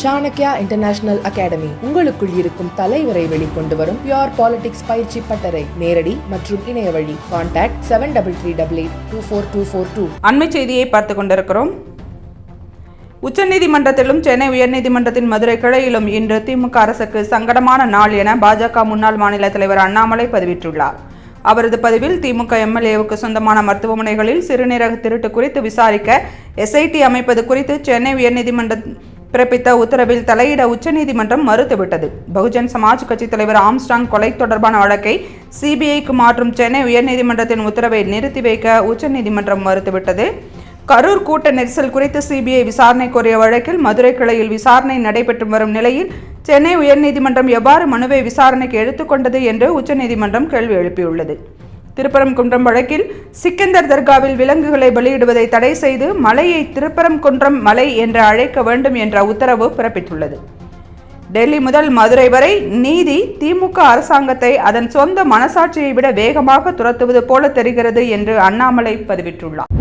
Chanakya international academy உங்களுக்குள் இருக்கும் தலைவரை வெளிக்கொண்டு வரும் பியூர் பாலிடிக்ஸ் பயிற்சி பட்டறை. நேரடி மற்றும் இணைய வழி. கான்டாக்ட் 7338824242. அண்மை செய்தியை பார்த்து கொண்டிருக்கிறோம். உச்சநீதிமன்றத்திலும் சென்னை உயர்நீதிமன்றத்தின் மதுரை கிளையிலும் இன்று திமுக அரசுக்கு சங்கடமான நாள் என பாஜக முன்னாள் மாநில தலைவர் அண்ணாமலை பதிவிட்டுள்ளார். அவரது பதிவில் திமுக எம்எல்ஏவுக்கு சொந்தமான மருத்துவமனைகளில் சிறுநீரக திருட்டு குறித்து விசாரிக்க எஸ்ஐடி அமைப்பது குறித்து சென்னை உயர்நீதிமன்றம் பிறப்பித்த உத்தரவில் தலையிட உச்சநீதிமன்றம் மறுத்துவிட்டது. பகுஜன் சமாஜ் கட்சி தலைவர் ஆம்ஸ்ட்ராங் கொலை தொடர்பான வழக்கை சிபிஐக்கு மாற்றும் சென்னை உயர்நீதிமன்றத்தின் உத்தரவை நிறுத்தி வைக்க உச்சநீதிமன்றம் மறுத்துவிட்டது. கரூர் கூட்ட நெரிசல் குறித்து சிபிஐ விசாரணை கோரிய வழக்கில் மதுரை கிளையில் விசாரணை நடைபெற்று வரும் நிலையில் சென்னை உயர்நீதிமன்றம் எவ்வாறு மனுவை விசாரணைக்கு எடுத்துக்கொண்டது என்று உச்சநீதிமன்றம் கேள்வி எழுப்பியுள்ளது. திருப்பரங்குன்றம் வழக்கில் சிக்கந்தர் தர்காவில் விலங்குகளை பலியிடுவதை தடை செய்து மலையை திருப்பரங்குன்றம் மலை என்று அழைக்க வேண்டும் என்ற உத்தரவு பிறப்பித்துள்ளது. டெல்லி முதல் மதுரை வரை நீதி திமுக அரசாங்கத்தை அதன் சொந்த மனசாட்சியை விட வேகமாக துரத்துவது போல தெரிகிறது என்று அண்ணாமலை பதிவிட்டுள்ளார்.